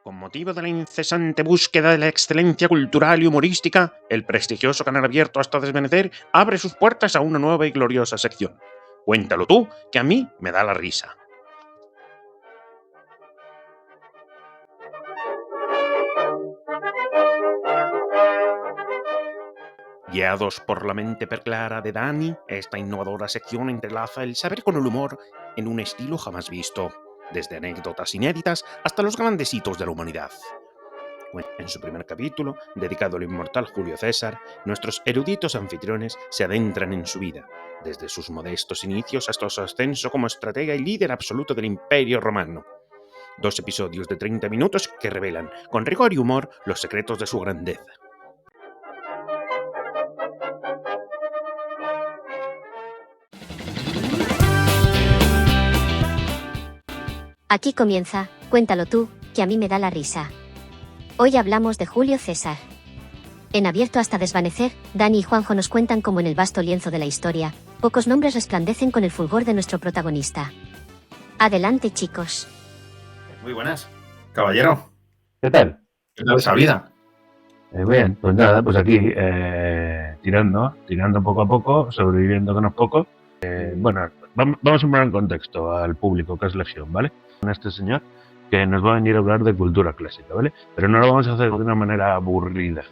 Con motivo de la incesante búsqueda de la excelencia cultural y humorística, el prestigioso canal abierto hasta desvanecer abre sus puertas a una nueva y gloriosa sección. Cuéntalo tú, que a mí me da la risa. Guiados por la mente perclara de Dani, esta innovadora sección entrelaza el saber con el humor en un estilo jamás visto, desde anécdotas inéditas hasta los grandes hitos de la humanidad. En su primer capítulo, dedicado al inmortal Julio César, nuestros eruditos anfitriones se adentran en su vida, desde sus modestos inicios hasta su ascenso como estratega y líder absoluto del Imperio Romano. 2 episodios de 30 minutos que revelan, con rigor y humor, los secretos de su grandeza. Aquí comienza, cuéntalo tú, que a mí me da la risa. Hoy hablamos de Julio César. En Abierto hasta desvanecer, Dani y Juanjo nos cuentan cómo en el vasto lienzo de la historia, pocos nombres resplandecen con el fulgor de nuestro protagonista. Adelante, chicos. Muy buenas, caballero. ¿Qué tal? ¿Qué tal esa vida? Bien, pues nada, pues aquí tirando poco a poco, sobreviviendo con los pocos. Bueno, vamos a poner en contexto al público que es Legión, ¿vale? Con este señor que nos va a venir a hablar de cultura clásica, ¿vale? Pero no lo vamos a hacer de una manera aburrida,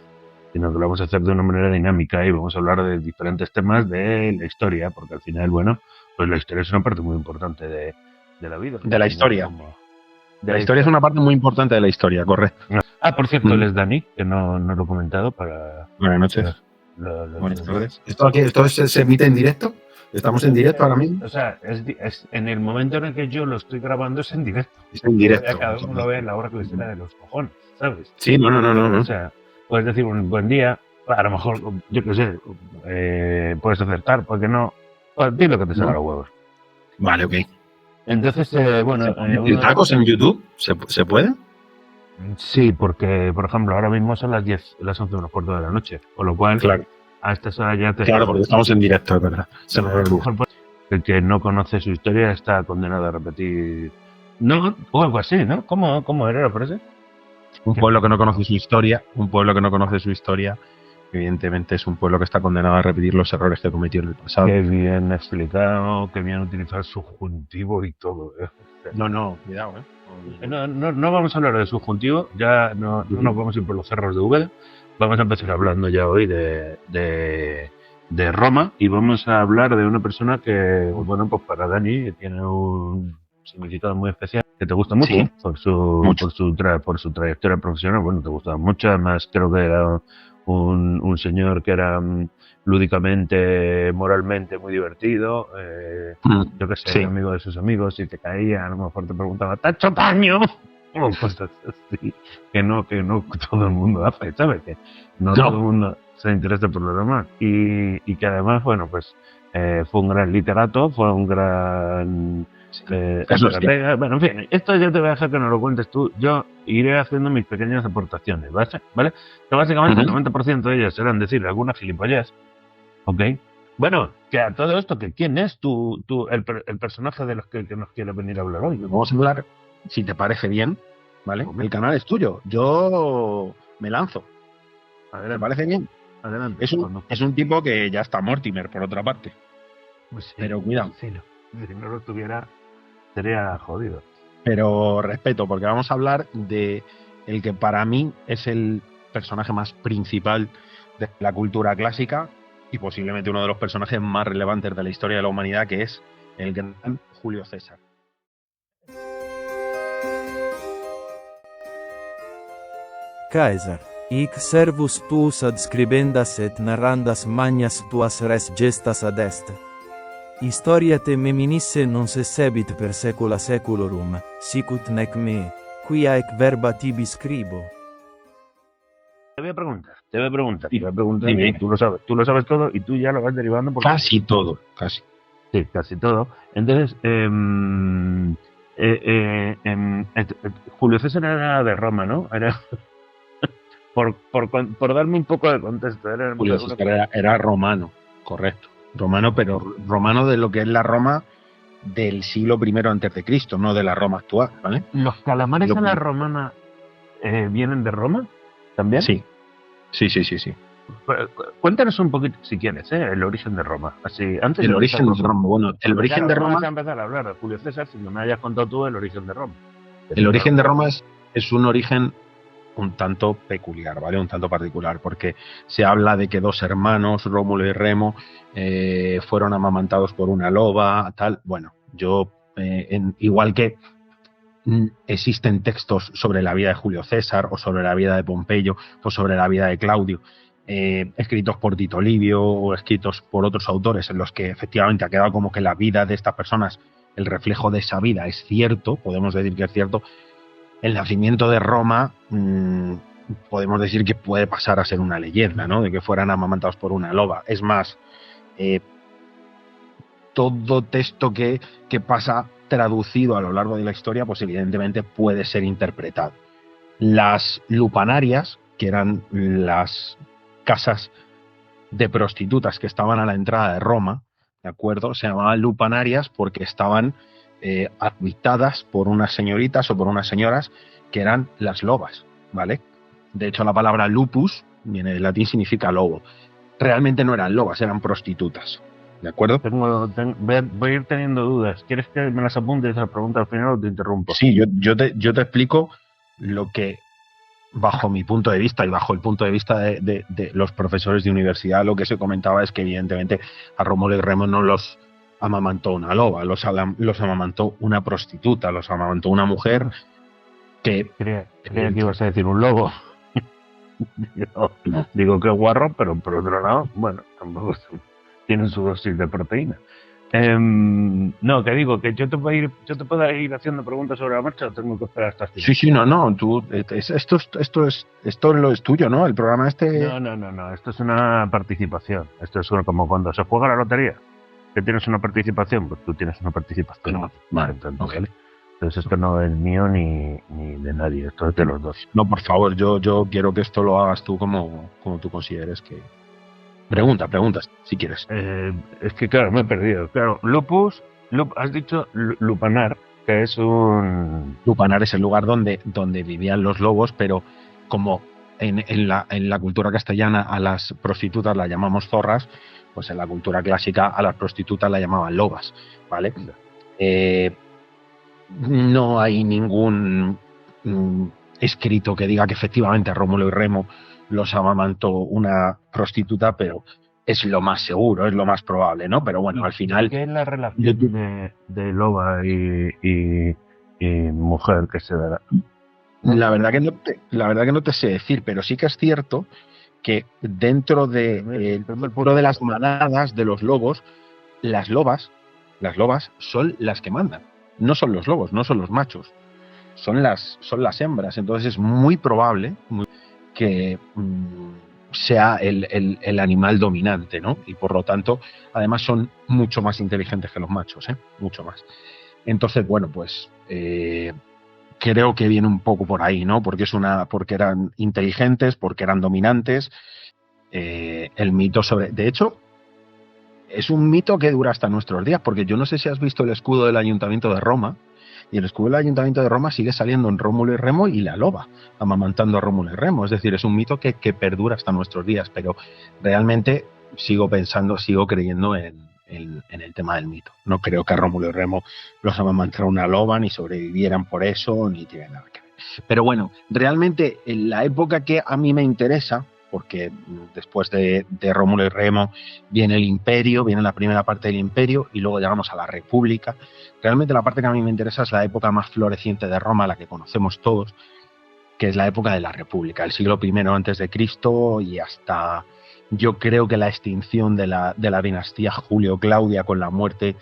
sino que lo vamos a hacer de una manera dinámica y vamos a hablar de diferentes temas de la historia, porque al final, bueno, pues la historia es una parte muy importante de la vida. De la historia. La historia es una parte muy importante de la historia, correcto. Ah, por cierto, él es Dani, que no lo he comentado para... Buenas noches. Buenas tardes. ¿Esto se emite en directo? ¿Estamos en directo ahora mismo? O sea, es en el momento en el que yo lo estoy grabando es en directo. Es en directo. Cada uno lo ve en la hora que le sale de los cojones, ¿sabes? Sí, no. O sea, puedes decir un buen día, a lo mejor, yo qué sé, puedes acertar, porque no, pues, di lo que te salga los huevos. Vale, ok. Entonces, bueno... ¿Tacos en YouTube? ¿Se puede? Sí, porque, por ejemplo, ahora mismo son las 10, las 11 menos cuarto de la noche, con lo cual... Claro. A estas horas ya te... Claro, porque estamos en directo, es verdad. El que no conoce su historia está condenado a repetir... No, o algo así, ¿no? ¿Cómo era la frase? Un pueblo que no conoce su historia, evidentemente es un pueblo que está condenado a repetir los errores que cometió en el pasado. Qué bien explicado, qué bien utilizar el subjuntivo y todo. No, cuidado, No vamos a hablar de subjuntivo, ya no nos vamos a ir por los cerros de Úbeda. Vamos a empezar hablando ya hoy de Roma y vamos a hablar de una persona que, bueno, pues para Dani tiene un significado muy especial, que te gusta mucho, ¿sí? por su trayectoria profesional. Bueno, te gusta mucho, además creo que era un señor que era lúdicamente, moralmente muy divertido, yo que sé, sí. Amigo de sus amigos, si te caía a lo mejor te preguntaba, ¿te ha hecho daño? O cosas así, que no todo el mundo hace, ¿sabes? Que no todo el mundo se interesa por lo demás. Y que además, bueno, pues fue un gran literato, fue un gran... Bueno, en fin, esto yo te voy a dejar que nos lo cuentes tú. Yo iré haciendo mis pequeñas aportaciones, ¿vale? Que básicamente el 90% de ellas serán decir alguna gilipollez, ¿ok? Bueno, que a todo esto, que ¿quién es el personaje de los que nos quiere venir a hablar hoy? Vamos a hablar, si te parece bien, ¿vale? El canal es tuyo, yo me lanzo. ¿Te parece bien? Adelante. Es un tipo que ya está Mortimer, por otra parte. Pues sí, pero cuidado. Sí, si no lo tuviera, sería jodido. Pero respeto, porque vamos a hablar de el que para mí es el personaje más principal de la cultura clásica y posiblemente uno de los personajes más relevantes de la historia de la humanidad, que es el gran Julio César. Caesar, hic servus tuus adscribendas et narrandas magnas tuas res gestas ad est. Historia te meminisse non cessebit per saecula saeculorum, sicut nec me, quia ec verba tibi scribo. Te voy a preguntar, dime. Y tú lo sabes todo y tú ya lo vas derivando por... Casi todo. Sí, casi todo. Entonces, Julio César era de Roma, ¿no? Era... por darme un poco de contexto. Julio César era romano, correcto. Romano, pero romano de lo que es la Roma del siglo I a.C., no de la Roma actual, ¿vale? Los calamares a la romana vienen de Roma también. Sí, sí. Cuéntanos un poquito, si quieres, el origen de Roma. Así, antes El origen de Roma. Bueno, el origen de No Roma. vas a empezar a hablar de Julio César si no me hayas contado tú el origen de Roma. El origen de Roma es un origen un tanto peculiar, ¿vale? Un tanto particular, porque se habla de que dos hermanos, Rómulo y Remo, fueron amamantados por una loba, tal. Bueno, yo, igual que existen textos sobre la vida de Julio César o sobre la vida de Pompeyo o sobre la vida de Claudio, escritos por Tito Livio o escritos por otros autores en los que efectivamente ha quedado como que la vida de estas personas, el reflejo de esa vida es cierto, podemos decir que es cierto. El nacimiento de Roma podemos decir que puede pasar a ser una leyenda, ¿no? De que fueran amamantados por una loba. Es más, todo texto que pasa traducido a lo largo de la historia, pues evidentemente puede ser interpretado. Las lupanarias, que eran las casas de prostitutas que estaban a la entrada de Roma, ¿de acuerdo? Se llamaban lupanarias porque estaban habitadas por unas señoritas o por unas señoras que eran las lobas, ¿vale? De hecho, la palabra lupus viene del latín, significa lobo. Realmente no eran lobas, eran prostitutas, ¿de acuerdo? Voy a ir teniendo dudas. ¿Quieres que me las apuntes a la pregunta al final o te interrumpo? Sí, yo te explico lo que, bajo mi punto de vista y bajo el punto de vista de los profesores de universidad, lo que se comentaba es que evidentemente a Rómulo y Remo no los amamantó una loba, los amamantó una prostituta, los amamantó una mujer que... Creía que ibas a decir un lobo. Digo que guarro, pero por otro lado, bueno, tampoco tienen su dosis de proteína. No, que digo que yo te puedo ir haciendo preguntas sobre la marcha o tengo que esperar hasta el final. Sí, no, tú, esto es tuyo, ¿no? El programa este... No, esto es una participación. Esto es como cuando se juega la lotería, que tienes una participación, pues tú tienes una participación. No, vale, ¿Vale? Entonces esto no es mío ni de nadie, esto es de los dos. No, por favor, yo quiero que esto lo hagas tú como tú consideres que... Preguntas, si quieres. Es que claro, me he perdido. Claro, lupus, has dicho lupanar, que es un... Lupanar es el lugar donde vivían los lobos, pero como en la cultura castellana a las prostitutas las llamamos zorras, pues en la cultura clásica a las prostitutas las llamaban lobas, ¿vale? No hay ningún escrito que diga que efectivamente Rómulo y Remo los amamantó una prostituta, pero es lo más seguro, es lo más probable, ¿no? Pero bueno, al final... ¿Qué es la relación de loba y mujer que se dará? La verdad que no te sé decir, pero sí que es cierto que dentro de las manadas de los lobos, las lobas son las que mandan. No son los lobos, no son los machos, son las hembras. Entonces es muy probable que sea el animal dominante, ¿no? Y por lo tanto, además son mucho más inteligentes que los machos, mucho más. Entonces, bueno, pues creo que viene un poco por ahí, ¿no? Porque eran inteligentes, porque eran dominantes. El mito sobre... De hecho, es un mito que dura hasta nuestros días, porque yo no sé si has visto el escudo del Ayuntamiento de Roma, y el escudo del Ayuntamiento de Roma sigue saliendo en Rómulo y Remo y la loba, amamantando a Rómulo y Remo. Es decir, es un mito que perdura hasta nuestros días, pero realmente sigo creyendo en el tema del mito. No creo que a Rómulo y Remo los amamantara una loba, ni sobrevivieran por eso, ni tiene nada que ver. Pero bueno, realmente en la época que a mí me interesa, porque después de Rómulo y Remo viene el Imperio, viene la primera parte del Imperio y luego llegamos a la República. Realmente la parte que a mí me interesa es la época más floreciente de Roma, la que conocemos todos, que es la época de la República, el siglo I antes de Cristo y hasta, yo creo que la extinción de la dinastía Julio-Claudia con la muerte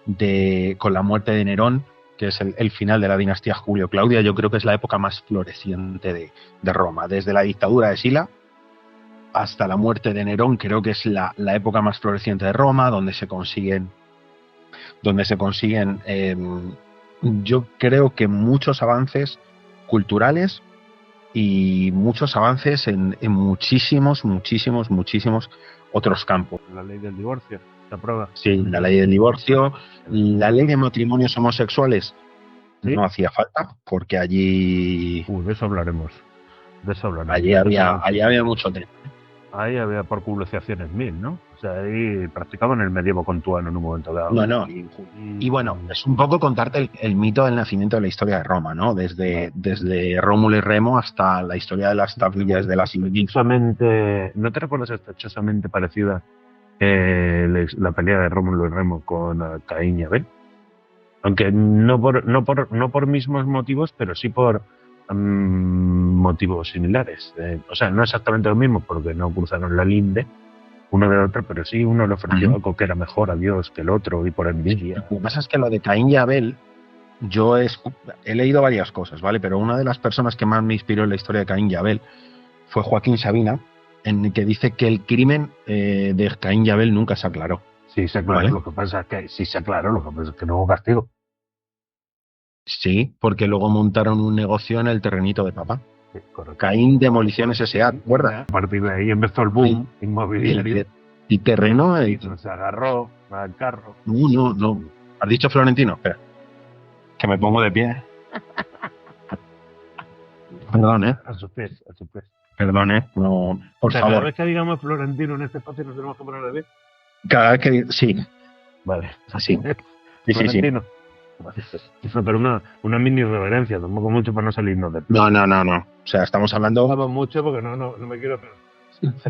de Nerón, que es el final de la dinastía Julio-Claudia. Yo creo que es la época más floreciente de Roma, desde la dictadura de Sila hasta la muerte de Nerón. Creo que es la época más floreciente de Roma, donde se consiguen yo creo que muchos avances culturales y muchos avances en muchísimos otros campos. La ley del divorcio, ¿se aprueba? Sí, la ley del divorcio, la ley de matrimonios homosexuales. ¿Sí? No hacía falta, porque allí... De eso hablaremos. De eso hablan. Allí había mucho tema. Ahí había por civilizaciones 1000, ¿no? O sea, ahí practicaban el medievo contuano en un momento dado. No. Y bueno, es un poco contarte el mito del nacimiento de la historia de Roma, ¿no? Desde Rómulo y Remo hasta la historia de las tablillas de las Históricamente, ¿no te recuerdas estrechosamente parecida la pelea de Rómulo y Remo con Caín y Abel? Aunque no por mismos motivos, pero sí por motivos similares. O sea, no exactamente lo mismo, porque no cruzaron la linde uno del otro, pero sí uno le ofreció algo que era mejor a Dios que el otro y por envidia. Lo que pasa es que lo de Caín y Abel, yo he leído varias cosas, ¿vale? Pero una de las personas que más me inspiró en la historia de Caín y Abel fue Joaquín Sabina, en el que dice que el crimen de Caín y Abel nunca se aclaró. Sí, se aclaró. ¿Vale? Lo que pasa es que sí se aclaró, lo que pasa es que no hubo castigo. Sí, porque luego montaron un negocio en el terrenito de papá. Sí, correcto. Caín Demoliciones S.A., ¿recuerdas? A partir de ahí empezó el boom inmobiliario. Y terreno... Se agarró al carro. No. ¿Has dicho Florentino? Espera. Que me pongo de pie. Perdón, A sus pies. Perdón, no, por Cada favor. vez que digamos Florentino en este espacio nos tenemos que poner de pie. Cada vez que... Sí, Vale. así. Sí. Florentino. No, pero una mini reverencia, tampoco mucho para no salirnos de... No. O sea, estamos hablando... No hago mucho porque no me quiero...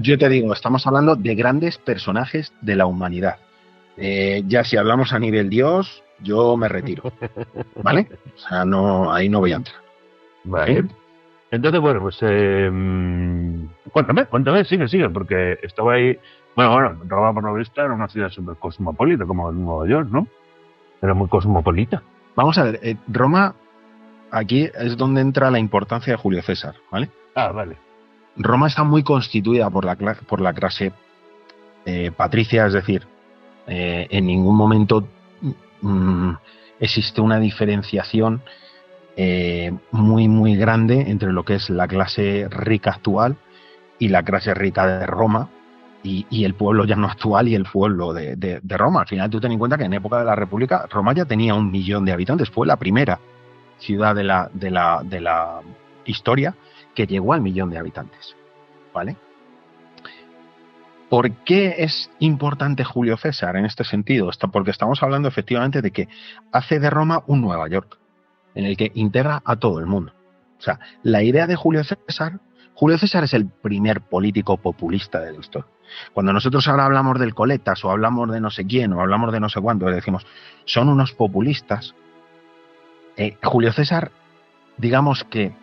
Yo te digo, estamos hablando de grandes personajes de la humanidad. Ya si hablamos a nivel Dios, yo me retiro. ¿Vale? O sea, no, ahí no voy a entrar. Vale. Entonces, bueno, pues... Cuéntame, sigue, porque estaba ahí... Bueno, Roma por lo visto era una ciudad súper cosmopolita, como Nueva York, ¿no? Era muy cosmopolita. Vamos a ver, Roma, aquí es donde entra la importancia de Julio César, ¿vale? Ah, vale. Roma está muy constituida por la clase patricia, es decir, en ningún momento existe una diferenciación muy grande entre lo que es la clase rica actual y la clase rica de Roma y el pueblo ya no actual y el pueblo de Roma. Al final tú ten en cuenta que en época de la República Roma ya tenía 1 millón de habitantes, fue la primera ciudad de la historia que llegó al 1 millón de habitantes, ¿vale? ¿Por qué es importante Julio César en este sentido? Porque estamos hablando efectivamente de que hace de Roma un Nueva York, en el que integra a todo el mundo. O sea, la idea de Julio César es el primer político populista de la historia. Cuando nosotros ahora hablamos del Coletas o hablamos de no sé quién o hablamos de no sé cuánto, decimos, son unos populistas. Julio César, digamos que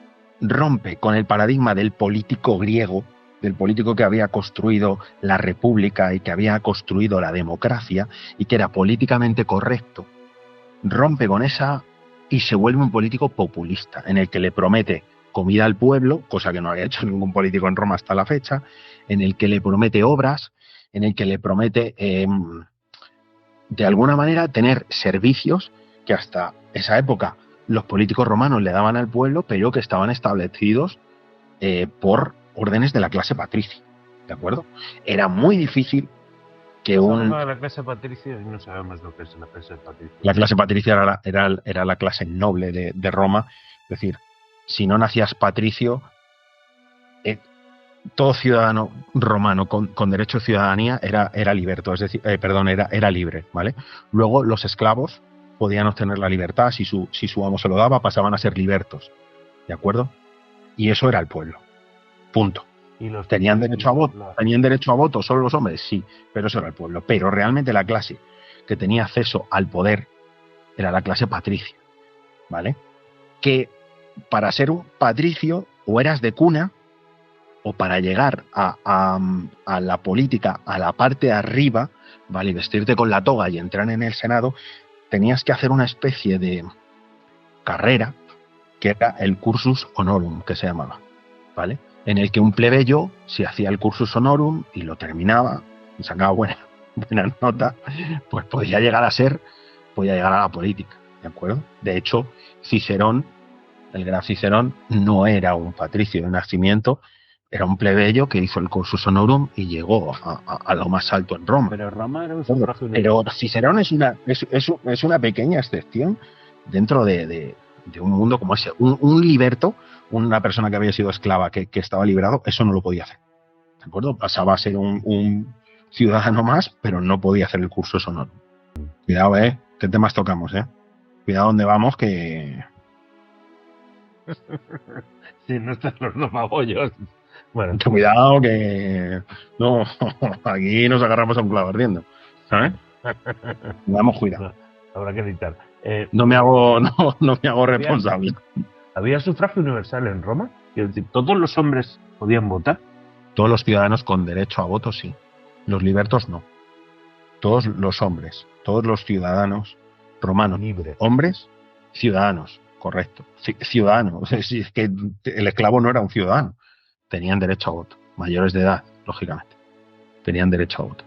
rompe con el paradigma del político griego, del político que había construido la república y que había construido la democracia y que era políticamente correcto, rompe con esa y se vuelve un político populista, en el que le promete comida al pueblo, cosa que no había hecho ningún político en Roma hasta la fecha, en el que le promete obras, en el que le promete, de alguna manera, tener servicios que hasta esa época los políticos romanos le daban al pueblo, pero que estaban establecidos por órdenes de la clase patricia, ¿de acuerdo? Era muy difícil que La clase patricia, y no sabemos lo que es la clase patricia. La clase patricia era la clase noble de Roma, es decir, si no nacías patricio, todo ciudadano romano con derecho a ciudadanía era liberto, es decir, era libre, ¿vale? Luego los esclavos podían obtener la libertad, si su amo se lo daba, pasaban a ser libertos, ¿de acuerdo? Y eso era el pueblo, punto. ¿Tenían derecho a voto solo los hombres? Sí, pero eso era el pueblo. Pero realmente la clase que tenía acceso al poder era la clase patricia, ¿vale? Que para ser un patricio o eras de cuna, o para llegar a la política, a la parte de arriba, ¿vale? Y vestirte con la toga y entrar en el Senado, tenías que hacer una especie de carrera que era el cursus honorum, que se llamaba, ¿vale? En el que un plebeyo se hacía el cursus honorum y lo terminaba y sacaba buena nota, pues podía llegar a la política, ¿de acuerdo? De hecho, Cicerón, el gran Cicerón, no era un patricio de nacimiento, era un plebeyo que hizo el cursus honorum y llegó a lo más alto en Roma. Pero Roma era un sufragio Pero Cicerón es una pequeña excepción dentro de un mundo como ese. Un liberto, una persona que había sido esclava que estaba liberado, eso no lo podía hacer. ¿De acuerdo? Pasaba a ser un ciudadano más, pero no podía hacer el curso sonoro. Cuidado, ¿qué temas tocamos, Cuidado donde vamos, que... Sí, no están los dos magollos. Bueno, Cuidado, que... No, aquí nos agarramos a un clavo ardiendo, ¿sabes? Damos cuidado. Habrá que editar. No me hago responsable. ¿Había sufragio universal en Roma? Quiero decir, ¿todos los hombres podían votar? Todos los ciudadanos con derecho a voto, sí. Los libertos, no. Todos los hombres, todos los ciudadanos romanos, Libre. hombres, ciudadanos, correcto. Ciudadanos. O sea, si es que el esclavo no era un ciudadano. Tenían derecho a voto. Mayores de edad, lógicamente. Tenían derecho a voto.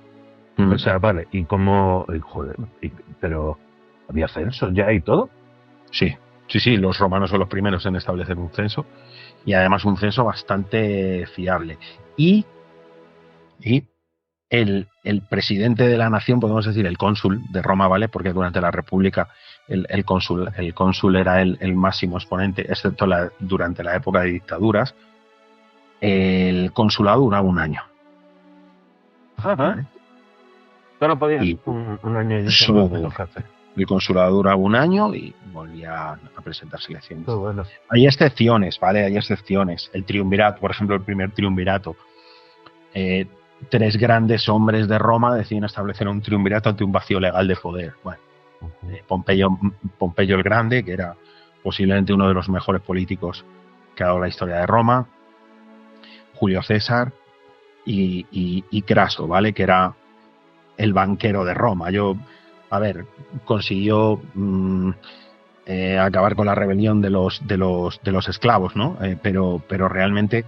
O sea, vale, ¿y cómo? Joder, pero ¿había censos ya y todo? Sí, los romanos son los primeros en establecer un censo, y además un censo bastante fiable. Y el presidente de la nación, podemos decir el cónsul de Roma, ¿vale? Porque durante la República el cónsul era el máximo exponente, excepto durante la época de dictaduras. El consulado duraba un año. ¿Vale? Solo podía Y un año y solo- menos jefe. El consulado duraba un año y volvía a presentarse elecciones. Todo bueno. Hay excepciones, ¿vale? Hay excepciones. El triunvirato, por ejemplo, el primer triunvirato. 3 grandes hombres de Roma deciden establecer un triunvirato ante un vacío legal de poder. Bueno, Pompeyo el Grande, que era posiblemente uno de los mejores políticos que ha dado la historia de Roma. Julio César y Craso, ¿vale? Que era el banquero de Roma. Consiguió acabar con la rebelión de los esclavos, ¿no? Pero realmente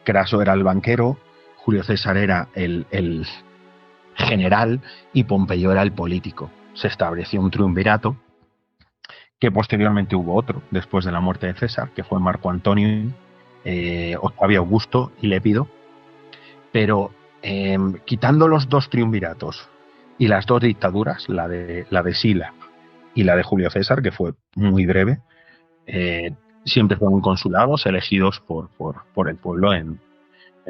Craso era el banquero, Julio César era el general y Pompeyo era el político. Se estableció un triunvirato, que posteriormente hubo otro, después de la muerte de César, que fue Marco Antonio, Octavio Augusto y Lépido. Pero quitando los 2 triunviratos y las 2 dictaduras, la de Sila y la de Julio César, que fue muy breve, siempre fueron consulados elegidos por el pueblo en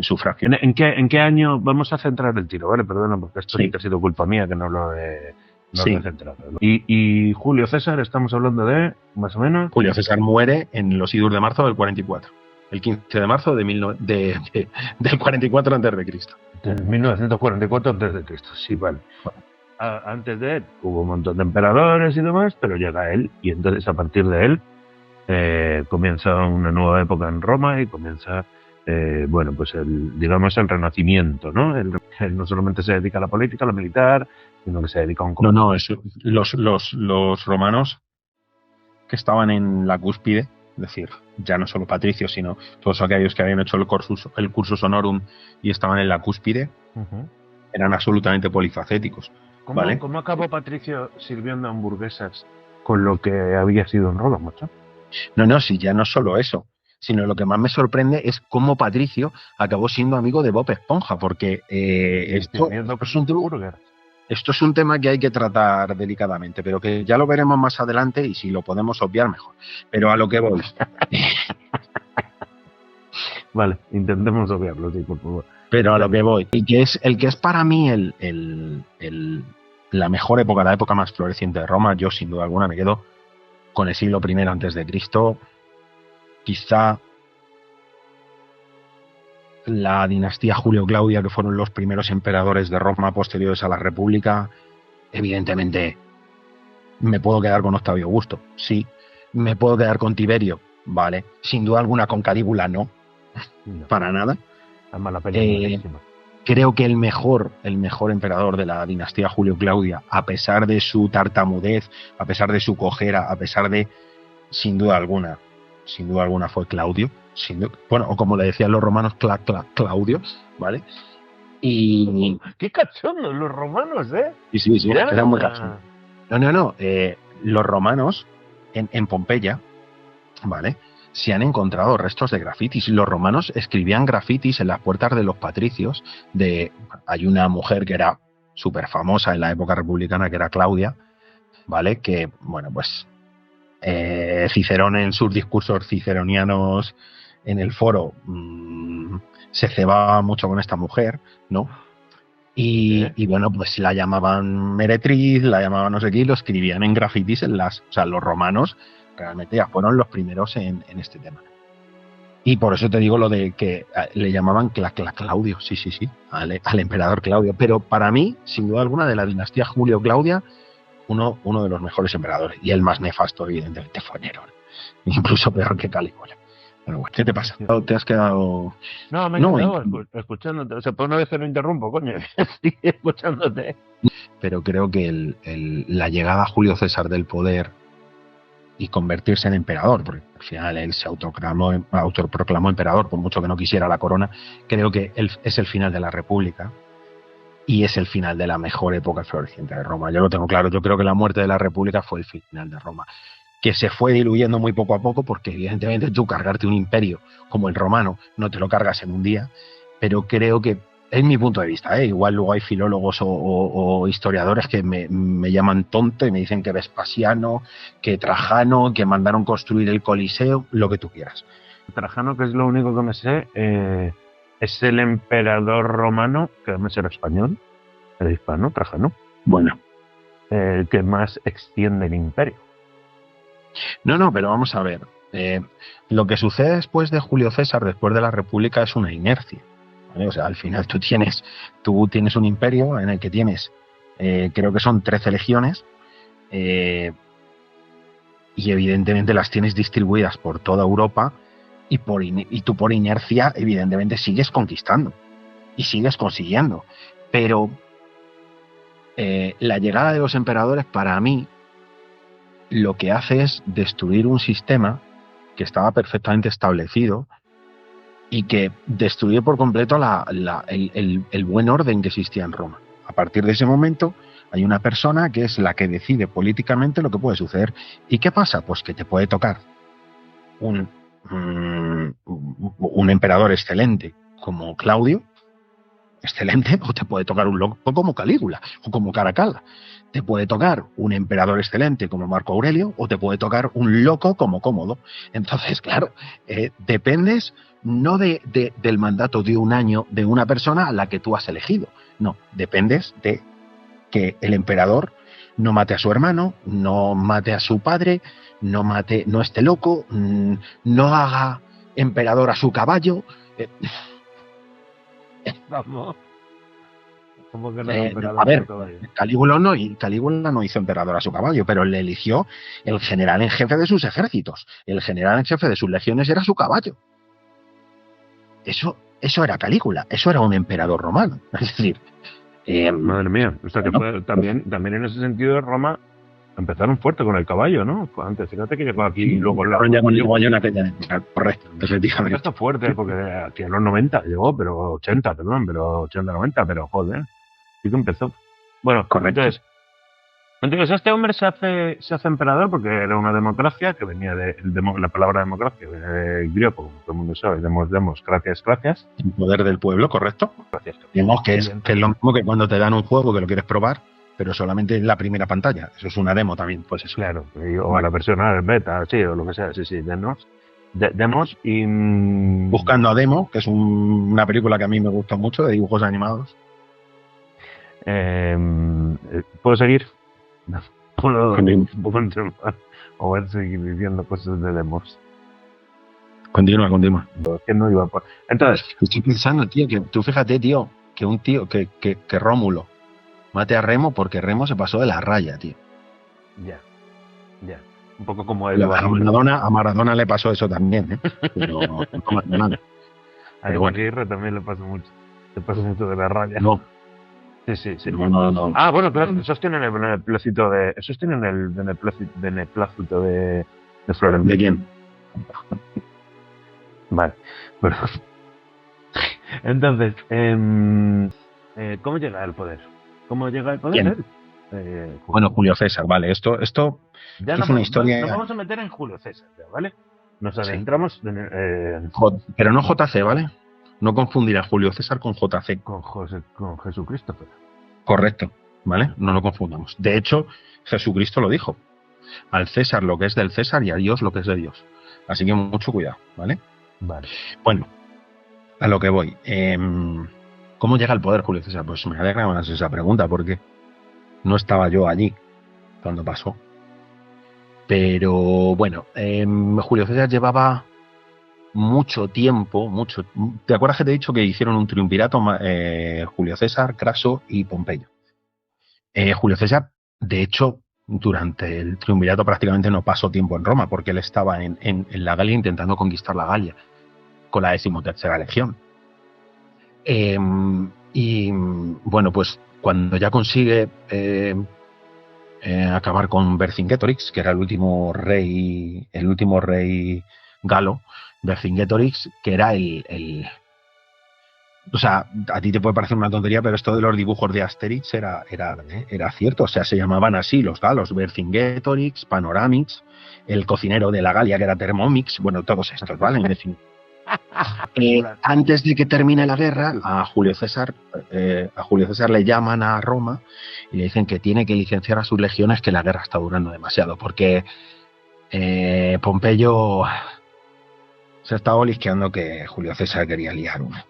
sufragio. ¿En qué año vamos a centrar el tiro? Vale, perdona, porque esto Sí. sí que ha sido culpa mía que no lo he Sí. centrado. Y Julio César, estamos hablando de, más o menos, Julio César muere en los idos de marzo del 44. El 15 de marzo del 44 antes de Cristo. de 1944 a.C. Sí, vale. Antes de él hubo un montón de emperadores y demás, pero llega él, y entonces a partir de él comienza una nueva época en Roma y comienza pues el renacimiento, ¿no? Él no solamente se dedica a la política, a la militar, sino que se dedica a un... No, los romanos que estaban en la cúspide, es decir, ya no solo patricios, sino todos aquellos que habían hecho el cursus honorum y estaban en la cúspide, eran absolutamente polifacéticos. ¿Vale? ¿Cómo acabó Patricio sirviendo hamburguesas con lo que había sido en Roma, macho? No, si ya no solo eso, sino lo que más me sorprende es cómo Patricio acabó siendo amigo de Bob Esponja, porque esto es un tema que hay que tratar delicadamente, pero que ya lo veremos más adelante y si lo podemos obviar mejor. Pero a lo que voy. Vale, intentemos obviarlo, sí, por favor. Pero a lo que voy. Y que es el que es para mí la mejor época, la época más floreciente de Roma. Yo sin duda alguna me quedo con el siglo I antes de Cristo. Quizá la dinastía Julio-Claudia, que fueron los primeros emperadores de Roma posteriores a la República. Evidentemente me puedo quedar con Octavio Augusto, sí. Me puedo quedar con Tiberio, vale. Sin duda alguna con Calígula no, para nada. La mala peli. Creo que el mejor emperador de la dinastía Julio-Claudia, a pesar de su tartamudez, a pesar de su cojera, a pesar de, sin duda alguna fue Claudio. O como le decían los romanos, Claudio, ¿vale? Y... ¡Qué cachondos los romanos, eh! Sí, eran muy cachondos. No. Los romanos, en Pompeya, ¿vale? Se han encontrado restos de grafitis. Los romanos escribían grafitis en las puertas de los patricios. Hay una mujer que era súper famosa en la época republicana, que era Claudia, ¿vale? Que, bueno, pues Cicerón en sus discursos ciceronianos en el foro se cebaba mucho con esta mujer, ¿no? Y bueno, pues la llamaban meretriz, la llamaban no sé qué, y lo escribían en grafitis o sea, los romanos realmente ya fueron los primeros en este tema. Y por eso te digo lo de que le llamaban Claudio, sí, al emperador Claudio. Pero para mí, sin duda alguna, de la dinastía Julio-Claudia, uno de los mejores emperadores. Y el más nefasto, evidentemente, fue Nerón. Incluso peor que Calígula. Pero bueno, ¿qué te pasa? ¿Te has quedado...? No, me he quedado escuchándote. O sea, por una vez no interrumpo, coño. Sigue escuchándote. Pero creo que la llegada a Julio César del poder y convertirse en emperador, porque al final él se autoproclamó emperador, por mucho que no quisiera la corona, creo que es el final de la República y es el final de la mejor época floreciente de Roma. Yo lo tengo claro, yo creo que la muerte de la República fue el final de Roma, que se fue diluyendo muy poco a poco, porque evidentemente tú cargarte un imperio como el romano no te lo cargas en un día, pero creo que es mi punto de vista, igual luego hay filólogos o historiadores que me llaman tonto y me dicen que Vespasiano, que Trajano, que mandaron construir el Coliseo, lo que tú quieras. Trajano, que es lo único que me sé, es el emperador romano, que además era español, era hispano, Trajano. Bueno. El que más extiende el imperio. No, pero vamos a ver. Lo que sucede después de Julio César, después de la República, es una inercia. ¿Vale? O sea, al final tú tienes un imperio en el que tienes, creo que son 13 legiones, y evidentemente las tienes distribuidas por toda Europa, y tú por inercia evidentemente sigues conquistando y sigues consiguiendo. Pero la llegada de los emperadores, para mí, lo que hace es destruir un sistema que estaba perfectamente establecido y que destruye por completo el buen orden que existía en Roma. A partir de ese momento hay una persona que es la que decide políticamente lo que puede suceder. ¿Y qué pasa? Pues que te puede tocar un emperador excelente como Claudio, excelente, o te puede tocar un loco como Calígula o como Caracalla. Te puede tocar un emperador excelente como Marco Aurelio o te puede tocar un loco como Cómodo. Entonces, claro, dependes no del mandato de un año de una persona a la que tú has elegido. No, dependes de que el emperador no mate a su hermano, no mate a su padre, no esté loco, no haga emperador a su caballo. Vamos. ¿Cómo que no A ver, Calígula no hizo emperador a su caballo, pero le eligió el general en jefe de sus ejércitos. El general en jefe de sus legiones era su caballo. Eso era Calígula, eso era un emperador romano. Es decir, madre mía, o sea que fue, también en ese sentido Roma empezaron fuerte con el caballo, ¿no? Antes, fíjate que llegó aquí y luego ya con el caballo en aquella época, correcto, efectivamente. Está fuerte, porque aquí a los 90 llegó, pero 80, perdón, pero 80, 90, pero joder, sí que empezó. Bueno, correcto. Entonces este hombre se hace emperador porque era una democracia que venía de la palabra democracia, viene de griego, como todo el mundo sabe, demos, gracias. El poder del pueblo, correcto. Gracias. Digamos que es lo mismo que cuando te dan un juego que lo quieres probar, pero solamente en la primera pantalla. Eso es una demo también, pues eso. Claro, o a la versión beta, sí, o lo que sea, sí, demos y... Buscando a Demo, que es una película que a mí me gustó mucho, de dibujos animados. ¿Puedo seguir? No, puedo o voy a seguir diciendo cosas de demos. Continúa. Que no iba por... Entonces, estoy pensando, tío, que tú fíjate, tío, que un tío, que Rómulo mate a Remo porque Remo se pasó de la raya, tío. Ya. Un poco como el... A Maradona le pasó eso también, Pero no nada. A Ibaguirre también le pasó mucho. Le pasó mucho de la raya. No. Sí. No. Ah, bueno, claro, esos tienen el beneplácito de... Esos tienen el beneplácito de Florentino. ¿De quién? Vale, bueno. Entonces, ¿cómo llega al poder? ¿Quién? Bueno, Julio César, vale. Esto ya es una historia... Nos vamos a meter en Julio César, ¿vale? Nos adentramos en... Pero no JC, ¿vale? No confundir a Julio César con JC. Con Jesucristo. Correcto, ¿vale? No lo confundamos. De hecho, Jesucristo lo dijo. al César lo que es del César y a Dios lo que es de Dios. Así que mucho cuidado, ¿vale? Vale. Bueno, a lo que voy. ¿Cómo llega al poder Julio César? Pues me alegra más esa pregunta porque no estaba yo allí cuando pasó. Pero bueno, Julio César llevaba mucho tiempo, ¿Te acuerdas que te he dicho que hicieron un triunvirato Julio César, Craso y Pompeyo? Julio César, de hecho, durante el triunvirato prácticamente no pasó tiempo en Roma porque él estaba en la Galia intentando conquistar la Galia con la 13ª legión. Y bueno, pues cuando ya consigue acabar con Vercingetorix, que era el último rey galo, Vercingetorix, que era o sea, a ti te puede parecer una tontería, pero esto de los dibujos de Asterix era cierto. O sea, se llamaban así los galos: Vercingetorix, Panoramix, el cocinero de la Galia, que era Thermomix, bueno, todos estos, ¿vale? En definitiva. Antes de que termine la guerra, a Julio César le llaman a Roma y le dicen que tiene que licenciar a sus legiones, que la guerra está durando demasiado, porque Pompeyo se estaba olisqueando que Julio César quería liar una.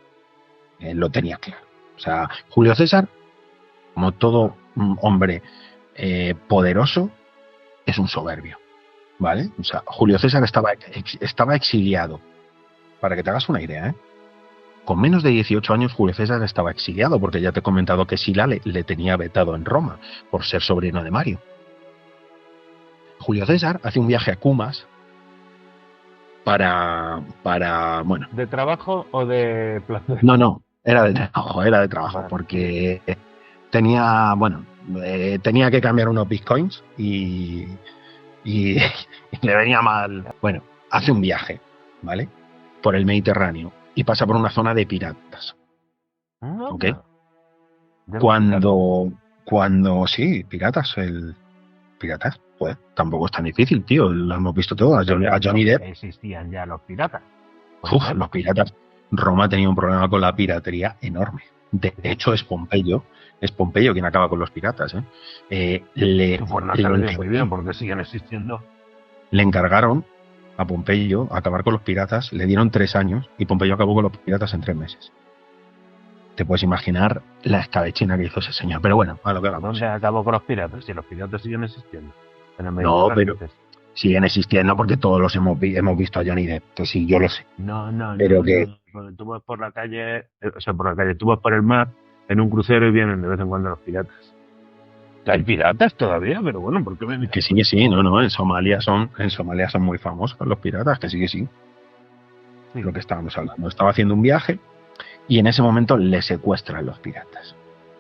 Él lo tenía claro. O sea, Julio César, como todo hombre poderoso, es un soberbio, ¿vale? O sea, Julio César estaba exiliado. Para que te hagas una idea, con menos de 18 años Julio César estaba exiliado, porque ya te he comentado que Sila le tenía vetado en Roma por ser sobrino de Mario. Julio César hace un viaje a Cumas para bueno... ¿De trabajo o de placer? No, era de trabajo, porque tenía que cambiar unos bitcoins y le venía mal. Bueno, hace un viaje, ¿vale?, por el Mediterráneo y pasa por una zona de piratas. ¿Ok? Cuando sí, piratas, pues tampoco es tan difícil, tío, lo hemos visto todo. A Johnny Depp existían ya los piratas. Los piratas. Roma tenía un problema con la piratería enorme. De hecho, es Pompeyo quien acaba con los piratas. Muy bien, porque siguen existiendo. Le encargaron a Pompeyo acabar con los piratas, le dieron 3 años y Pompeyo acabó con los piratas en 3 meses. Te puedes imaginar la escabechina que hizo ese señor. Pero bueno, a lo que vamos. ¿Dónde acabó con los piratas? Si los piratas siguen existiendo. No, pero siguen existiendo porque todos los hemos visto a Johnny Depp. Entonces sí, yo lo sé. No. Pero que tú vas por la calle, tú vas por el mar en un crucero y vienen de vez en cuando los piratas. Hay piratas todavía, pero bueno, ¿por qué me dices? Que sí, no, en Somalia son muy famosos los piratas, que sí. Sí. Lo que estábamos hablando. Estaba haciendo un viaje y en ese momento le secuestran los piratas,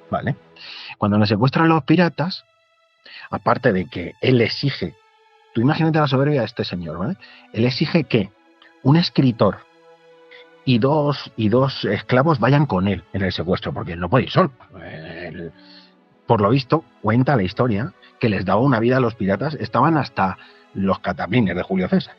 ¿vale? Cuando le secuestran los piratas, aparte de que él exige, tú imagínate la soberbia de este señor, ¿vale? Él exige que un escritor y dos esclavos vayan con él en el secuestro, porque él no puede ir solo. Por lo visto, cuenta la historia que les daba una vida a los piratas, estaban hasta los cataplines de Julio César.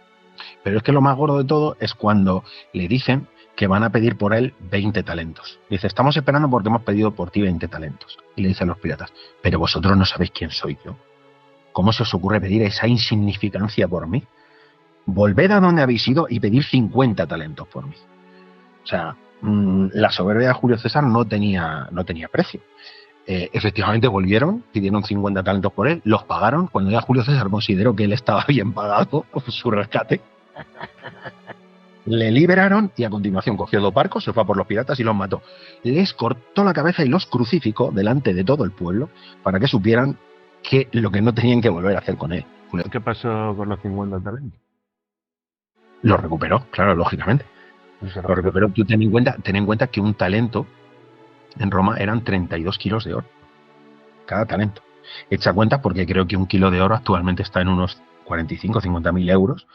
Pero es que lo más gordo de todo es cuando le dicen que van a pedir por él 20 talentos. Dice, estamos esperando porque hemos pedido por ti 20 talentos. Y le dicen los piratas, pero vosotros no sabéis quién soy yo. ¿Cómo se os ocurre pedir esa insignificancia por mí? Volved a donde habéis ido y pedir 50 talentos por mí. O sea, la soberbia de Julio César no tenía precio. Efectivamente volvieron, pidieron 50 talentos por él, los pagaron. Cuando ya Julio César consideró que él estaba bien pagado por su rescate, le liberaron y a continuación cogió 2 barcos, se fue a por los piratas y los mató. Les cortó la cabeza y los crucificó delante de todo el pueblo para que supieran que lo que no tenían que volver a hacer con él. ¿Qué pasó con los 50 talentos? Lo recuperó, claro, lógicamente. Lo recuperó. Tú ten en cuenta que un talento en Roma eran 32 kilos de oro. Cada talento. Echa cuenta porque creo que 1 kilo de oro actualmente está en unos 45 o 50 mil euros.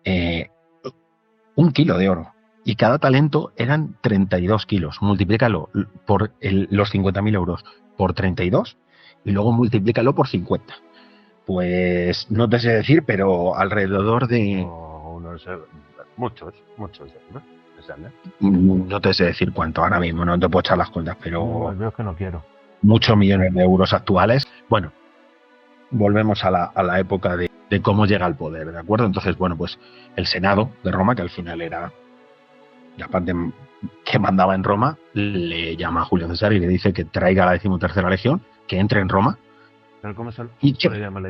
1 kilo de oro. Y cada talento eran 32 kilos. Multiplícalo por los 50.000 euros por 32 y luego multiplícalo por 50. Pues no te sé decir, pero alrededor de... Muchos, ¿no? No te sé decir cuánto ahora mismo, no te puedo echar las cuentas, pero... No, yo es que no quiero. Muchos millones de euros actuales. Bueno, volvemos a la época de cómo llega al poder, ¿de acuerdo? Entonces, bueno, pues el Senado de Roma, que al final era la parte que mandaba en Roma, le llama a Julio César y le dice que traiga la 13ª legión, que entre en Roma Pero ¿cómo y que le llama?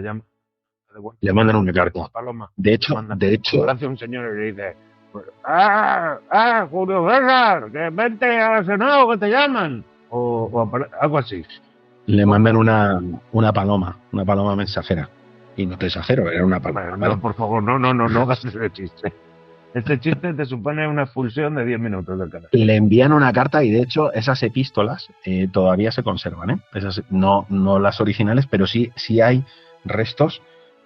le mandan una carta. Paloma. De hecho, Hace un señor y le dice: Julio César, que vente al Senado, que te llaman. O algo así. le mandan una paloma mensajera. Y no te exagero, era una paloma. Bueno, ¿vale? no, por favor, no hagas ese chiste. Este chiste te supone una expulsión de 10 minutos del canal. Le envían una carta y de hecho esas epístolas todavía se conservan, ¿eh? Esas, no las originales, pero sí hay restos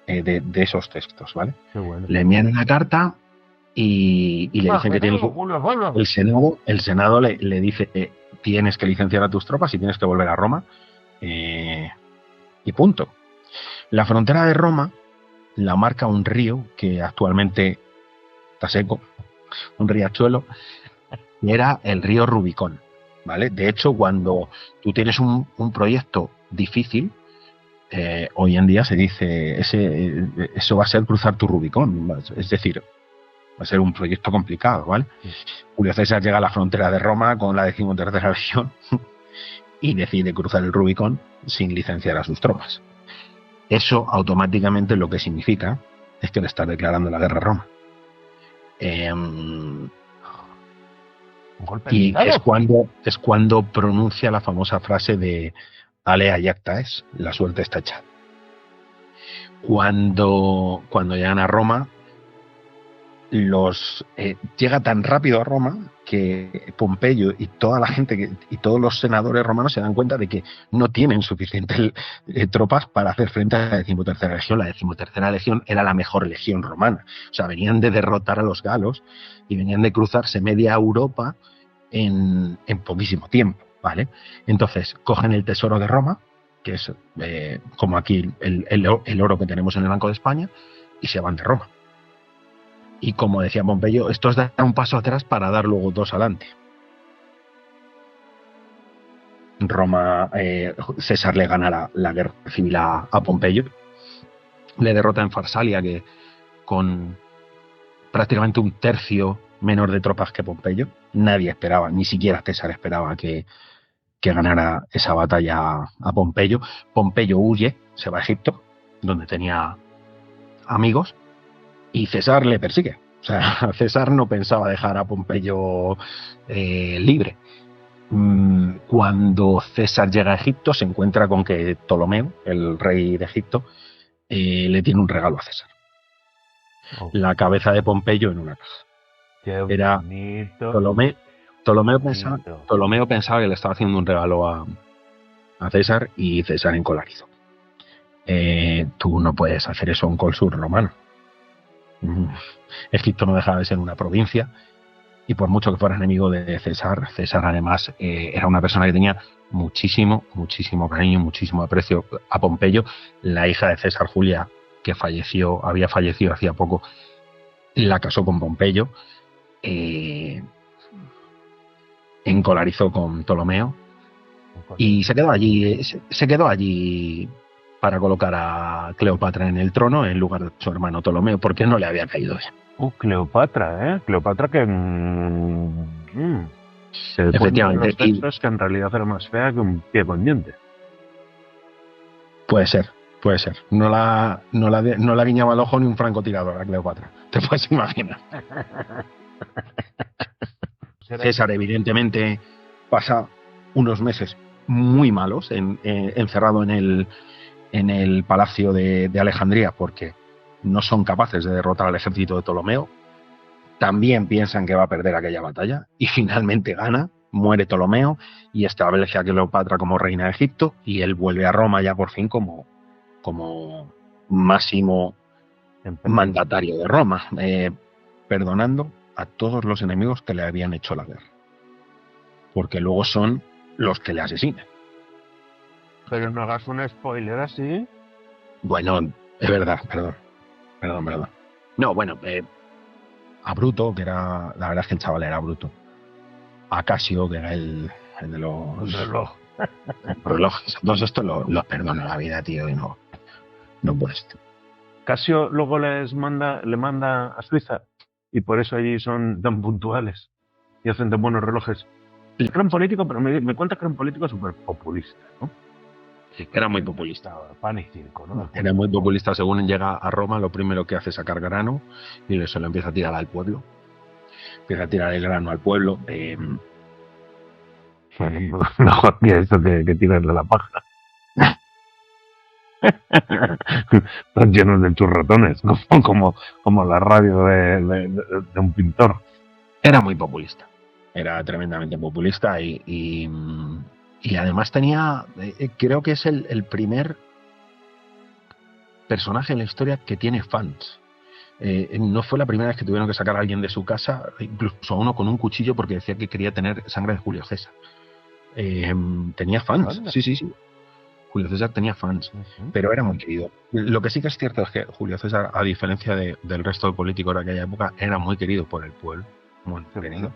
de esos textos, ¿vale? Qué bueno. Le envían una carta y le dicen que tiene el Senado le dice tienes que licenciar a tus tropas y tienes que volver a Roma y punto. La frontera de Roma la marca un río que actualmente está seco, un riachuelo, y era el río Rubicón, ¿vale? De hecho, cuando tú tienes un proyecto difícil, hoy en día se dice eso va a ser cruzar tu Rubicón, es decir, va a ser un proyecto complicado, ¿vale? Julio César llega a la frontera de Roma con la 13ª legión y decide cruzar el Rubicón sin licenciar a sus tropas. Eso automáticamente lo que significa es que le está declarando la guerra a Roma. Y es cuando pronuncia la famosa frase de Alea iacta es, la suerte está hecha. Cuando llegan a Roma, llega tan rápido a Roma que Pompeyo y toda la gente y todos los senadores romanos se dan cuenta de que no tienen suficientes tropas para hacer frente a la 13ª legión. La 13ª legión era la mejor legión romana. O sea, venían de derrotar a los galos y venían de cruzarse media Europa en poquísimo tiempo, ¿vale? Entonces, cogen el tesoro de Roma, que es como aquí el oro que tenemos en el Banco de España, y se van de Roma. Y como decía Pompeyo, esto es dar un paso atrás para dar luego dos adelante. Roma, César le gana la guerra civil a Pompeyo, le derrota en Farsalia, que con prácticamente un tercio menos de tropas que Pompeyo. Nadie esperaba, ni siquiera César esperaba que ganara esa batalla a Pompeyo. Pompeyo huye, se va a Egipto, donde tenía amigos, y César le persigue. O sea, César no pensaba dejar a Pompeyo libre. Cuando César llega a Egipto, se encuentra con que Ptolomeo, el rey de Egipto, le tiene un regalo a César. La cabeza de Pompeyo en una caja. Qué Era bonito. Ptolomeo pensaba que le estaba haciendo un regalo a César, y César encolarizó. Tú no puedes hacer eso a un cónsul romano. Egipto no dejaba de ser una provincia, y por mucho que fuera enemigo de César, César además era una persona que tenía muchísimo cariño, muchísimo aprecio a Pompeyo. La hija de César, Julia, que había fallecido hacía poco, la casó con Pompeyo, encolarizó con Ptolomeo y se quedó allí para colocar a Cleopatra en el trono en lugar de su hermano Ptolomeo, porque no le había caído bien. Cleopatra, Cleopatra que se efectivamente, los textos que en realidad era más fea que un pie con diente. Puede ser. No la guiñaba el ojo ni un francotirador a Cleopatra. Te puedes imaginar. César, evidentemente, pasa unos meses muy malos encerrado en el palacio de Alejandría, porque no son capaces de derrotar al ejército de Ptolomeo. También piensan que va a perder aquella batalla y finalmente gana. Muere Ptolomeo y establece a Cleopatra como reina de Egipto, y él vuelve a Roma ya por fin como máximo mandatario de Roma, perdonando a todos los enemigos que le habían hecho la guerra, porque luego son los que le asesinan. Pero no hagas un spoiler así. Bueno, es verdad, perdón. No, bueno, a Bruto, que era, la verdad es que el chaval era bruto. A Casio, que era el de los relojes. Entonces esto los perdono la vida, tío, y no. No puedes. Casio luego le manda a Suiza y por eso allí son tan puntuales y hacen tan buenos relojes. Era un político, pero me cuenta que era un político súper populista, ¿no? Era muy populista. Pan y circo, ¿no? Era muy populista. Según llega a Roma, lo primero que hace es sacar grano y se lo empieza a tirar al pueblo. Empieza a tirar el grano al pueblo. No joder, esto que tiran de la paja. Están llenos de churratones, como la radio de un pintor. Era muy populista. Era tremendamente populista y además tenía, creo que es el primer personaje en la historia que tiene fans. No fue la primera vez que tuvieron que sacar a alguien de su casa, incluso a uno con un cuchillo porque decía que quería tener sangre de Julio César. Tenía fans, sí. Julio César tenía fans, pero era muy querido. Lo que sí que es cierto es que Julio César, a diferencia del resto de políticos de aquella época, era muy querido por el pueblo, muy querido.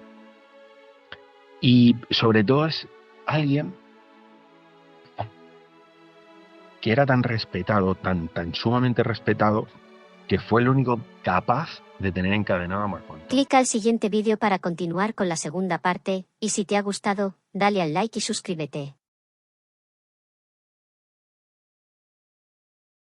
Y sobre todo es alguien que era tan respetado, tan sumamente respetado, que fue el único capaz de tener encadenado a Marco Antonio. Clica al siguiente vídeo para continuar con la segunda parte, y si te ha gustado, dale al like y suscríbete.